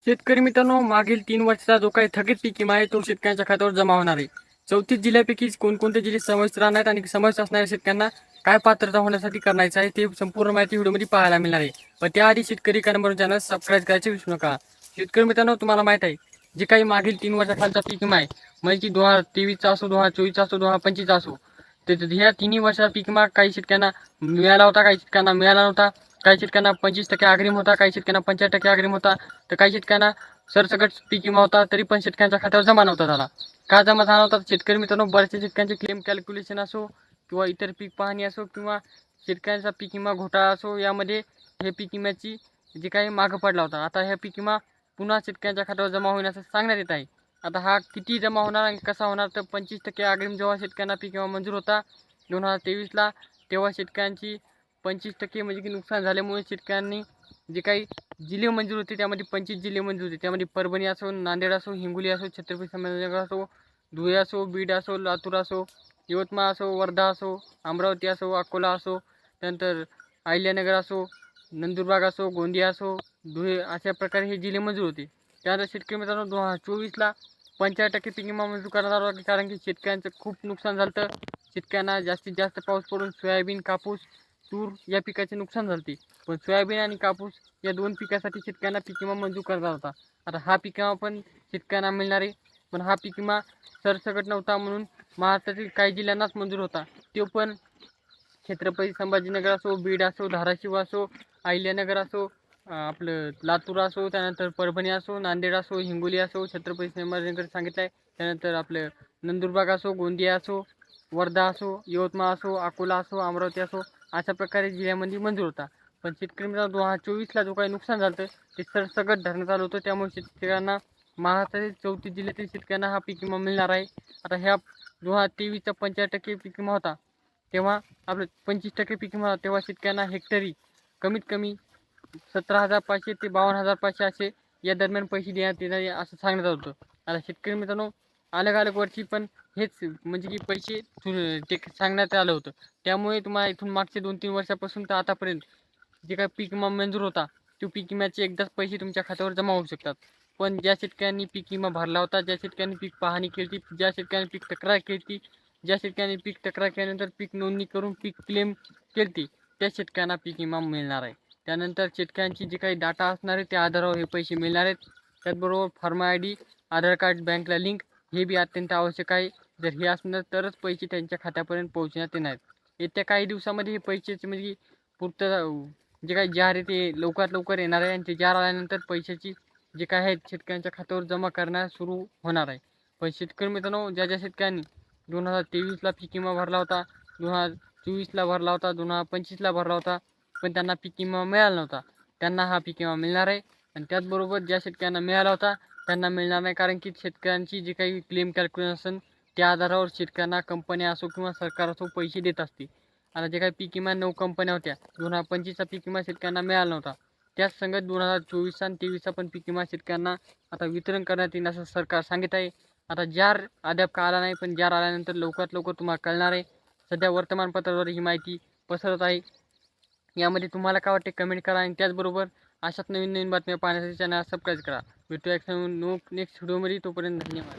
शेतकरी मित्रांनो, मागील 3 वर्षाचा जो काही थकीत पीक विमा आहे तो शेतकऱ्यांच्या खात्यावर जमा होणार आहे. 34 जिल्ह्यापैकी कोणकोणते जिल्हे समाविष्ट राहणार आहेत आणि समाविष्ट असणाऱ्या शेतकऱ्यांना काय पात्रता होण्यासाठी करायचं आहे ते संपूर्ण माहिती व्हिडिओमध्ये पाहायला मिळणार आहे. पण त्याआधी शेतकरी कल्याण चॅनल सबस्क्राईब करायचे विसरू नका. शेतकरी मित्रांनो, तुम्हाला माहित आहे जे काही मागील 3 वर्षाखालचा पीक विमा आहे, म्हणजे की 2023चा असो, 2024चा असो, 2025चा असो, ह्या तिन्ही वर्षाचा पीक विमा काही शेतकऱ्यांना मिळाला होता, काही शेतकऱ्यांना मिळाला नव्हता. काही शेतकऱ्यांना 25% अग्रिम होता, काही शेतकऱ्यांना 75% अग्रिम होता, तर काही शेतकऱ्यांना सरसकट पीक विमा होता, तरी पण शेतकऱ्यांच्या खात्यावर जमा नव्हता झाला. का जमा झाला नव्हता? शेतकरी मित्रांनो, बऱ्याचशा शेतकऱ्यांचे क्लेम कॅल्क्युलेशन असो किंवा इतर पीक पाहणी असो किंवा शेतकऱ्यांचा पीक विमा घोटाळा असो, यामध्ये हे पीक विम्याची जे काही मागं पडला होता. आता ह्या पीक विमा पुन्हा शेतकऱ्यांच्या खात्यावर जमा होईल असं सांगण्यात येत आहे. आता हा किती जमा होणार आणि कसा होणार? तर 25% अग्रिम जेव्हा शेतकऱ्यांना पीक विमा मंजूर होता 2023ला, तेव्हा शेतकऱ्यांची 25% म्हणजे की नुकसान झाल्यामुळे शेतकऱ्यांनी जे काही जिल्हे मंजूर होते त्यामध्ये 25 जिल्हे मंजूर होते. त्यामध्ये परभणी असो, नांदेड असो, हिंगोली असो, छत्रपती संभाजीनगर असो, धुळे असो, बीड असो, लातूर असो, यवतमाळ असो, वर्धा असो, अमरावती असो, अकोला असो, त्यानंतर अहिल्यानगर असो, नंदुरबार असो, गोंदिया असो, धुळे, अशा प्रकारे हे जिल्हे मंजूर होते. त्यानंतर शेतकरी मित्रांनो 2024ला 75% पीक विमा मंजूर करण्यात आला, कारण की शेतकऱ्यांचं खूप नुकसान झालं होतं. शेतकऱ्यांना जास्तीत जास्त पाऊस पडून सोयाबीन, कापूस, तूर या पिकाचे नुकसान झाले. पण सोयाबीन आणि कापूस या दोन पिकासाठी शेतकऱ्यांना पीक विमा मंजूर करण्यात होता. आता हा पीक विमा पण शेतकऱ्यांना मिळणार आहे, पण हा पीक विमा सरसकट नव्हता म्हणून महाराष्ट्रातील काही जिल्ह्यांनाच मंजूर होता. तो पण छत्रपती संभाजीनगर असो, बीड असो, धाराशिव असो, अहिल्यानगर असो, आपलं लातूर असो, त्यानंतर परभणी असो, नांदेड असो, हिंगोली असो, छत्रपती संभाजीनगर सांगितलं आहे, त्यानंतर आपलं नंदुरबार असो, गोंदिया असो, वर्धा असो, यवतमाळ असो, अकोला असो, अमरावती असो, अशा प्रकारे जिल्ह्यामध्ये मंजूर होता. पण शेतकरी मित्रांनो 2024ला जो काही नुकसान झालं ते सरसकट धरण्यात आलं होतं. त्यामुळे शेतकऱ्यांना महाराष्ट्रातील 34 जिल्ह्यातील शेतकऱ्यांना हा पीक विमा मिळणार आहे. आता ह्या 2023चा 75% पीक विमा होता, तेव्हा आपलं 25% पीक विमा होता, तेव्हा शेतकऱ्यांना हेक्टरी कमीत कमी 17,500 ते 52,500 असे या दरम्यान पैसे देण्यात येणार असं सांगण्यात आलं होतं. आता शेतकरी मित्रांनो, अलग अलग वर्षी पण हेच म्हणजे की पैसे ते सांगण्यात आलं होतं. त्यामुळे तुम्हाला इथून मागचे 2-3 वर्षापासून तर आतापर्यंत जे काही पीक विमा मंजूर होता, तो पीक विम्याचे एकदाच पैसे तुमच्या खात्यावर जमा होऊ शकतात. पण ज्या शेतकऱ्यांनी पीक विमा भरला होता, ज्या शेतकऱ्यांनी पीक पाहणी केली, ज्या शेतकऱ्यांनी पीक तक्रार केली, ज्या शेतकऱ्यांनी पीक तक्रार केल्यानंतर पीक नोंदणी करून पीक क्लेम केली, त्या शेतकऱ्यांना पीक विमा मिळणार आहे. त्यानंतर शेतकऱ्यांची जी काही डाटा असणार आहे त्या आधारावर हे पैसे मिळणार आहेत. त्याचबरोबर pharma I D, Aadhaar card, बँकला लिंक हे बी अत्यंत आवश्यक आहे. जर हे असणार तरच पैसे त्यांच्या खात्यापर्यंत पोहोचण्यात येणार आहेत. येत्या काही दिवसामध्ये हे पैशाचे म्हणजे पूर्तता जे काही जार आहे ते लवकरात लवकर येणार आहे आणि ते जार आल्यानंतर पैशाची जे काय आहे शेतकऱ्यांच्या खात्यावर जमा करण्यास सुरू होणार आहे. पण शेतकरी मित्रांनो, ज्या ज्या शेतकऱ्यांनी 2023ला पीक विमा भरला होता, 2024ला भरला होता, 2025ला भरला होता, पण त्यांना पीक विमा मिळाला नव्हता, त्यांना हा पीक विमा मिळणार आहे. आणि त्याचबरोबर ज्या शेतकऱ्यांना मिळाला होता त्यांना मिळणार नाही, कारण की शेतकऱ्यांची जी काही क्लेम कॅल्क्युलेशन त्या आधारावर शेतकऱ्यांना कंपन्या असो किंवा सरकार असो पैसे देत असते. आता जे काही पीक विमा 9 कंपन्या होत्या, 2025चा पीक विमा शेतकऱ्यांना मिळाला नव्हता. त्याच संगत 2024 आणि 23चा पण पीक विमा शेतकऱ्यांना आता वितरण करण्यात येईल असं सरकार सांगत आहे. आता जार अद्याप का आला नाही, पण जार आल्यानंतर लवकरात लवकर तुम्हाला कळणार आहे. सध्या वर्तमानपत्राद्वारे ही माहिती पसरत आहे. यामध्ये तुम्हाला काय वाटते कमेंट करा आणि त्याचबरोबर अशाच नवीन नवीन बातम्या पाहण्यासाठी चॅनल सबस्क्राईब करा. भेटूया नेक्स्ट व्हिडिओमध्ये. तोपर्यंत धन्यवाद.